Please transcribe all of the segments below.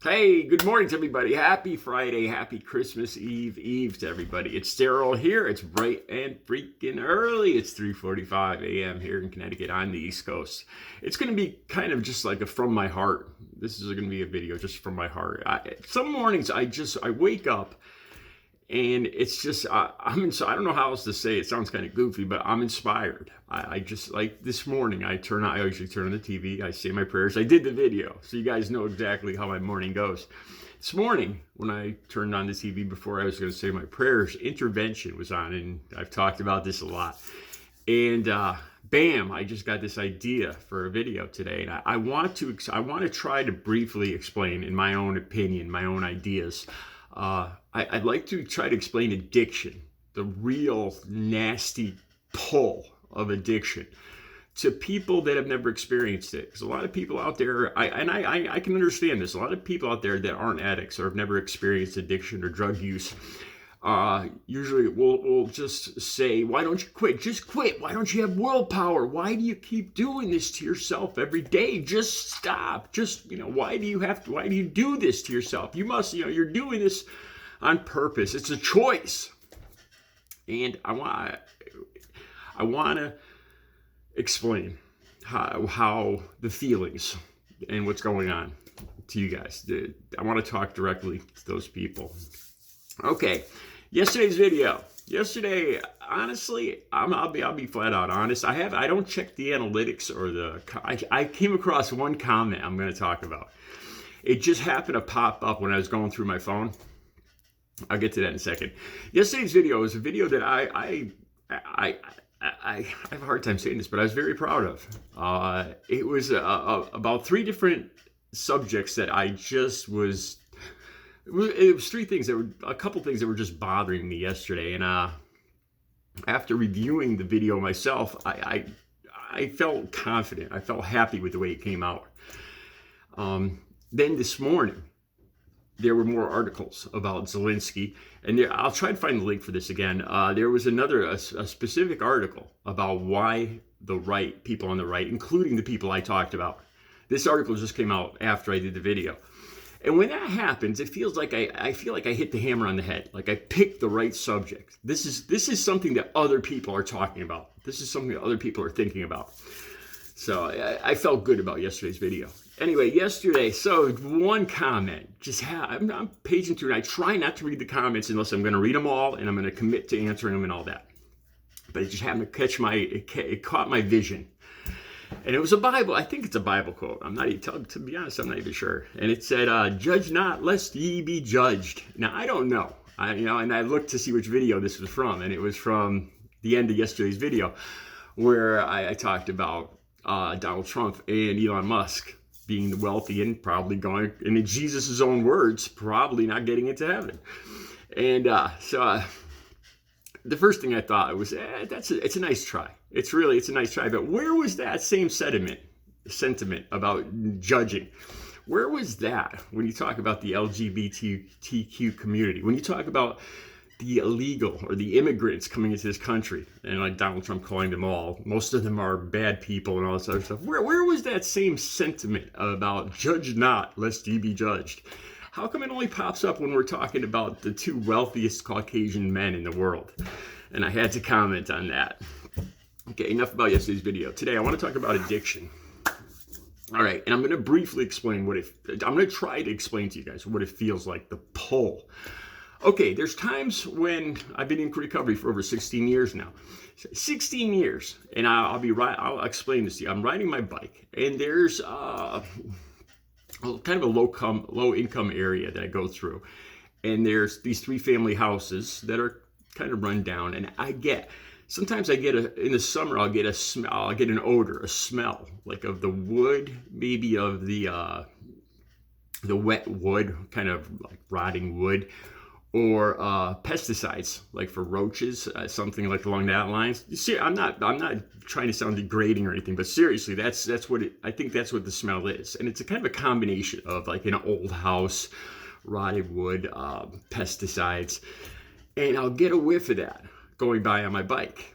Hey, good morning to everybody. Happy Friday. Happy Christmas Eve to everybody. It's Daryl here. It's bright and freaking early. It's 3:45 a.m. here in Connecticut on the East Coast. It's going to be kind of just like a from my heart. This is going to be a video just from my heart. Some mornings I wake up and it's just I don't know how else to say it. It sounds kind of goofy, but I'm inspired. I just, like this morning, I usually turn on the TV, I say my prayers. I did the video so you guys know exactly how my morning goes. This morning when I turned on the TV before I was going to say my prayers, Intervention was on, and I've talked about this a lot. And bam, I just got this idea for a video today, and I want to try to briefly explain, in my own opinion, my own ideas. I'd like to try to explain addiction, the real nasty pull of addiction, to people that have never experienced it. Because a lot of people out there, I can understand this, a lot of people out there that aren't addicts or have never experienced addiction or drug use, usually will just say, why don't you quit? Just quit. Why don't you have willpower? Why do you keep doing this to yourself every day? Just stop. Just, why do you do this to yourself? You must, you're doing this on purpose. It's a choice. And I want to explain how the feelings and what's going on to you guys. I want to talk directly to those people. Okay, yesterday's video. Yesterday, honestly, I'll be flat out honest. I don't check the analytics or I came across one comment I'm going to talk about. It just happened to pop up when I was going through my phone. I'll get to that in a second. Yesterday's video was a video that I have a hard time saying this, but I was very proud of. It was about three different subjects that I just was. It was three things a couple things that were just bothering me yesterday, and after reviewing the video myself, I felt confident. I felt happy with the way it came out. Then this morning, there were more articles about Zelensky, and I'll try to find the link for this again. There was a specific article about why people on the right, including the people I talked about. This article just came out after I did the video. And when that happens, it feels like I feel like I hit the hammer on the head. Like I picked the right subject. This is something that other people are talking about. This is something that other people are thinking about. So I felt good about yesterday's video. Anyway, yesterday, so one comment, I'm paging through, and I try not to read the comments unless I'm going to read them all, and I'm going to commit to answering them and all that. But it just happened to it caught my vision. And it was a Bible, I think it's a Bible quote. To be honest, I'm not even sure. And it said, judge not lest ye be judged. Now, I don't know. And I looked to see which video this was from, and it was from the end of yesterday's video where I talked about Donald Trump and Elon Musk being wealthy and probably going, in Jesus' own words, probably not getting into heaven. And so the first thing I thought was, it's a nice try. It's a nice try. But where was that same sentiment about judging? Where was that when you talk about the LGBTQ community? When you talk about the illegal or the immigrants coming into this country, and like Donald Trump calling them all, most of them are bad people and all this other stuff. Where was that same sentiment about judge not lest ye be judged? How come it only pops up when we're talking about the two wealthiest Caucasian men in the world? And I had to comment on that. Okay, enough about yesterday's video. Today I want to talk about addiction. All right, and I'm going to briefly explain I'm going to try to explain to you guys what it feels like, the pull. Okay, there's times when I've been in recovery for over 16 years now. 16 years, and I'll explain this to you. I'm riding my bike, and there's kind of a low income area that I go through, and there's these 3-family houses that are kind of run down, and sometimes in the summer I'll get a smell, I'll get an odor, a smell, like of the wood, maybe of the wet wood, kind of like rotting wood, or pesticides, like for roaches, something like along that lines. You see, I'm not trying to sound degrading or anything, but seriously, I think that's what the smell is. And it's a kind of a combination of like an old house, rotted wood, pesticides, and I'll get a whiff of that going by on my bike.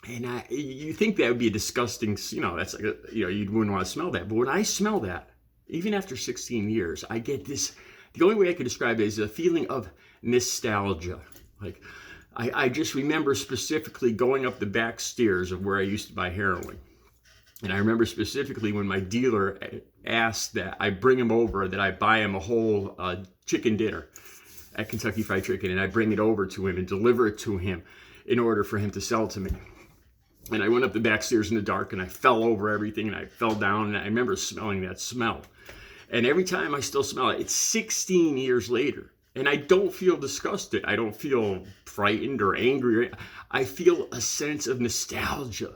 And you think that would be a disgusting, that's like, you wouldn't want to smell that. But when I smell that, even after 16 years, I get this, the only way I could describe it is a feeling of nostalgia. Like, I just remember specifically going up the back stairs of where I used to buy heroin. And I remember specifically when my dealer asked that I bring him over, that I buy him a whole chicken dinner at Kentucky Fried Chicken, and I bring it over to him and deliver it to him in order for him to sell to me. And I went up the back stairs in the dark, and I fell over everything, and I fell down, and I remember smelling that smell. And every time I still smell it, it's 16 years later. And I don't feel disgusted. I don't feel frightened or angry. I feel a sense of nostalgia.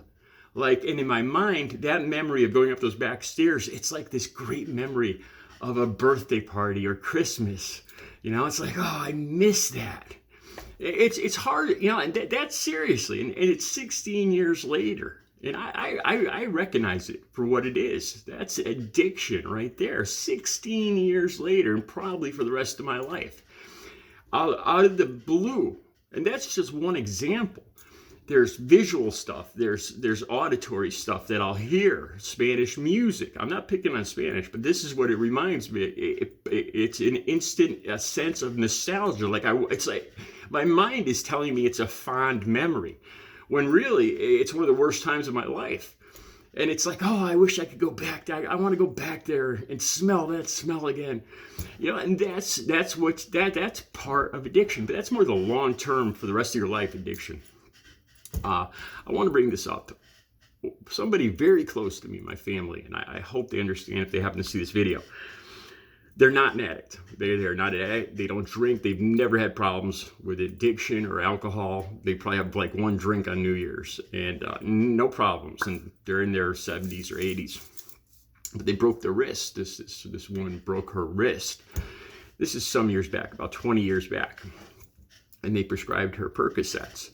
Like, and in my mind, that memory of going up those back stairs, it's like this great memory of a birthday party or Christmas. You know, it's like, oh, I miss that. It's hard, you know, and that's seriously, and it's 16 years later. And I recognize it for what it is. That's addiction right there. 16 years later, and probably for the rest of my life. Out of the blue. And that's just one example. There's visual stuff. There's auditory stuff that I'll hear. Spanish music. I'm not picking on Spanish, but this is what it reminds me. It's an instant sense of nostalgia. It's like my mind is telling me it's a fond memory, when really it's one of the worst times of my life. And it's like, oh, I wish I could go back there. I want to go back there and smell that smell again. You know, and that's part of addiction. But that's more the long term, for the rest of your life addiction. I want to bring this up. Somebody very close to me, my family, and I hope they understand if they happen to see this video. They're not an addict. They're not an addict. They don't drink. They've never had problems with addiction or alcohol. They probably have like one drink on New Year's and no problems. And they're in their 70s or 80s. But they broke their wrist. This woman broke her wrist. This is some years back, about 20 years back. And they prescribed her Percocets.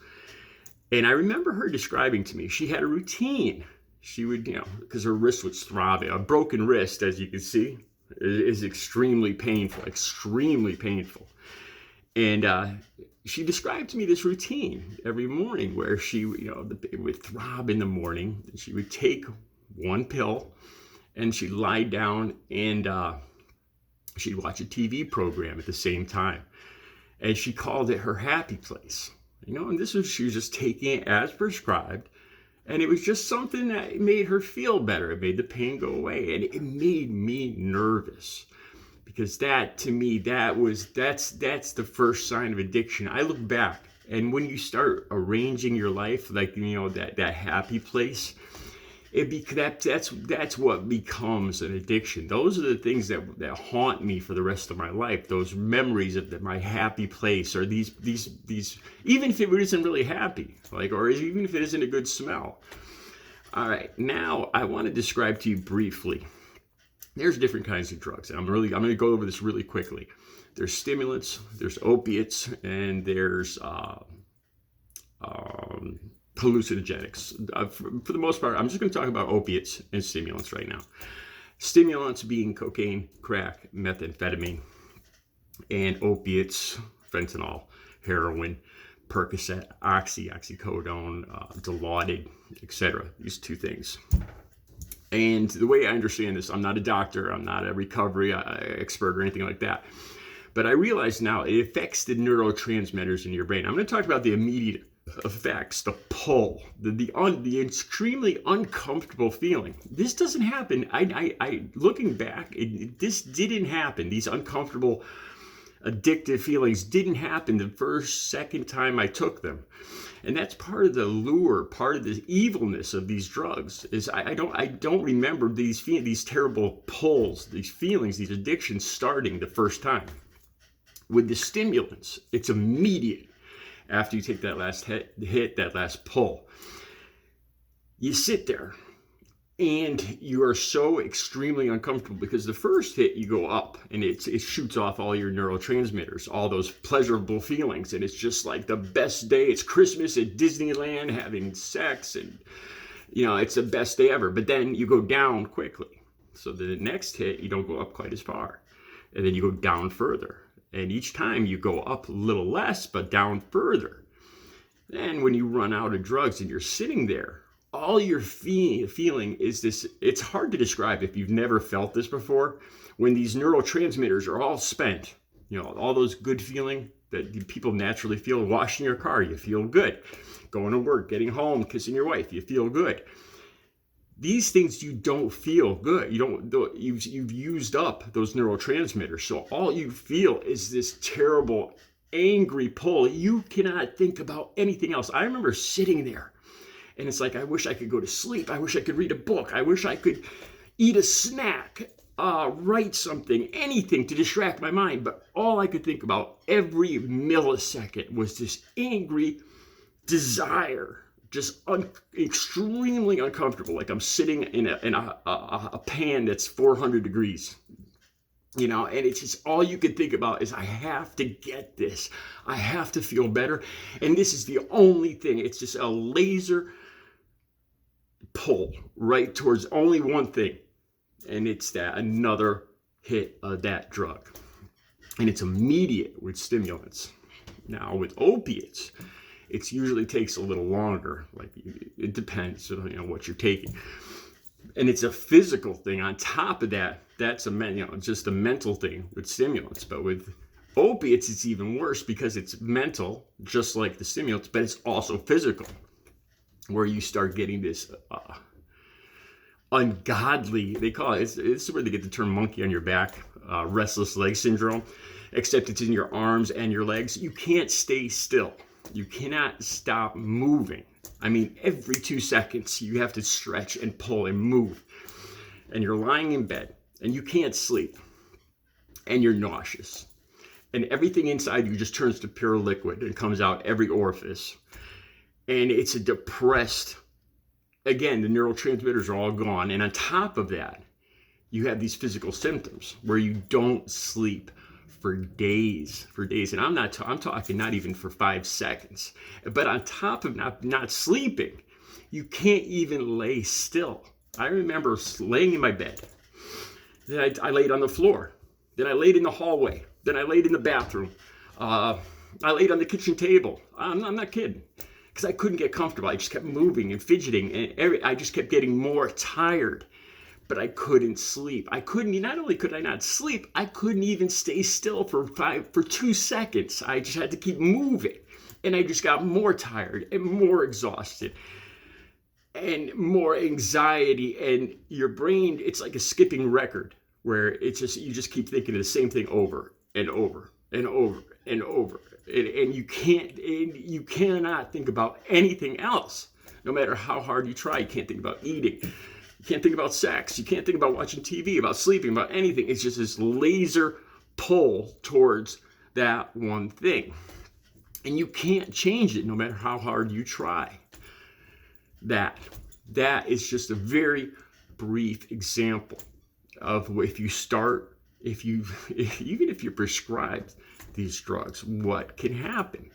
And I remember her describing to me, she had a routine. She would, you know, because her wrist was throbbing. A broken wrist, as you can see, is extremely painful, And she described to me this routine every morning where she, you know, it would throb in the morning. She would take one pill and she'd lie down and she'd watch a TV program at the same time. And she called it her happy place. You know, and she was just taking it as prescribed. And it was just something that made her feel better. It made the pain go away. And it made me nervous. Because that, to me, that's the first sign of addiction. I look back, and when you start arranging your life, like, you know, that happy place, that's what becomes an addiction. Those are the things that haunt me for the rest of my life. Those memories of my happy place, or these even if it isn't really happy, like, or even if it isn't a good smell. All right, now I want to describe to you briefly. There's different kinds of drugs. I'm going to go over this really quickly. There's stimulants, there's opiates, and there's hallucinogenics. For the most part, I'm just going to talk about opiates and stimulants right now. Stimulants being cocaine, crack, methamphetamine, and opiates, fentanyl, heroin, Percocet, oxycodone, Dilaudid, etc. These two things. And the way I understand this, I'm not a doctor, I'm not a recovery expert or anything like that, but I realize now it affects the neurotransmitters in your brain. I'm going to talk about the immediate effects, the pull, the extremely uncomfortable feeling. This doesn't happen. I looking back, this didn't happen. These uncomfortable, addictive feelings didn't happen the second time I took them. And that's part of the lure, part of the evilness of these drugs. Is I don't remember these terrible pulls, these feelings, these addictions starting the first time. With the stimulants, it's immediate. After you take that last hit, that last pull, you sit there and you are so extremely uncomfortable because the first hit you go up and it shoots off all your neurotransmitters, all those pleasurable feelings, and it's just like the best day. It's Christmas at Disneyland, having sex, and you know, it's the best day ever. But then you go down quickly. So the next hit, you don't go up quite as far, and then you go down further. And each time you go up a little less, but down further. Then when you run out of drugs and you're sitting there all you're feeling is this. It's hard to describe if you've never felt this before. When these neurotransmitters are all spent, all those good feeling that people naturally feel. Washing your car, you feel good. Going to work, getting home, kissing your wife, you feel good. These things, you don't feel good. You've used up those neurotransmitters. So all you feel is this terrible, angry pull. You cannot think about anything else. I remember sitting there and it's like, I wish I could go to sleep. I wish I could read a book. I wish I could eat a snack, write something, anything to distract my mind. But all I could think about every millisecond was this angry desire, just extremely uncomfortable. Like I'm sitting in a pan that's 400 degrees, and it's just all you can think about is I have to get this. I have to feel better. And this is the only thing. It's just a laser pull right towards only one thing. And it's that another hit of that drug. And it's immediate with stimulants. Now with opiates, it usually takes a little longer. Like it depends on what you're taking. And it's a physical thing. On top of that, that's just a mental thing with stimulants. But with opiates, it's even worse because it's mental, just like the stimulants, but it's also physical, where you start getting this ungodly, they call it, this is where they get the term monkey on your back, restless leg syndrome, except it's in your arms and your legs. You can't stay still. You cannot stop moving. I mean, every 2 seconds, you have to stretch and pull and move. And you're lying in bed and you can't sleep and you're nauseous. And everything inside you just turns to pure liquid and comes out every orifice. And it's a depressed, again, the neurotransmitters are all gone. And on top of that, you have these physical symptoms where you don't sleep for days. And I'm talking not even for 5 seconds. But on top of not sleeping, you can't even lay still. I remember laying in my bed. Then I laid on the floor. Then I laid in the hallway. Then I laid in the bathroom. I laid on the kitchen table. I'm not kidding. Because I couldn't get comfortable. I just kept moving and fidgeting. And I just kept getting more tired. But I couldn't sleep. Not only could I not sleep, I couldn't even stay still for 2 seconds. I just had to keep moving. And I just got more tired and more exhausted and more anxiety. And your brain, it's like a skipping record where you just keep thinking of the same thing over and over and over and over. And you cannot think about anything else. No matter how hard you try, you can't think about eating. You can't think about sex. You can't think about watching TV, about sleeping, about anything. It's just this laser pull towards that one thing. And you can't change it no matter how hard you try. That is just a very brief example of even if you're prescribed these drugs, what can happen.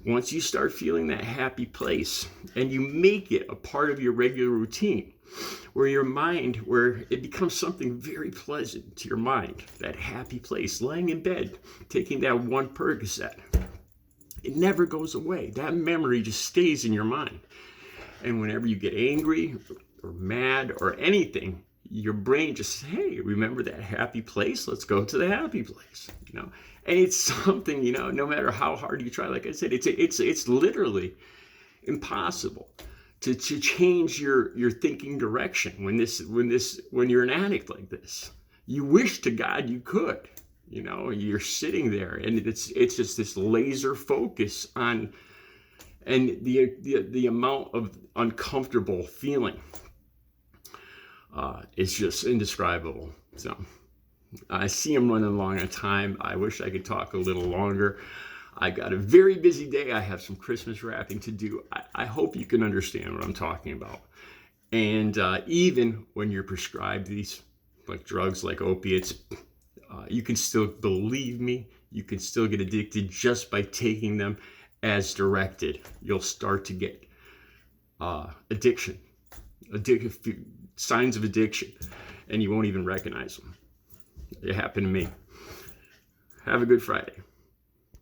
Once you start feeling that happy place and you make it a part of your regular routine, where it becomes something very pleasant to your mind, that happy place, laying in bed, taking that one Percocet, it never goes away. That memory just stays in your mind. And whenever you get angry or mad or anything, your brain just says, hey, remember that happy place? Let's go to the happy place, And it's something, no matter how hard you try, like I said, it's literally impossible to change your thinking direction when you're an addict like this. You wish to God you could, you're sitting there and it's just this laser focus on, and the amount of uncomfortable feeling is just indescribable. So I see I'm running long on time. I wish I could talk a little longer. I got a very busy day. I have some Christmas wrapping to do. I hope you can understand what I'm talking about. And even when you're prescribed these like drugs, like opiates, you can still, believe me, you can still get addicted just by taking them as directed. You'll start to get signs of addiction, and you won't even recognize them. It happened to me. Have a good Friday.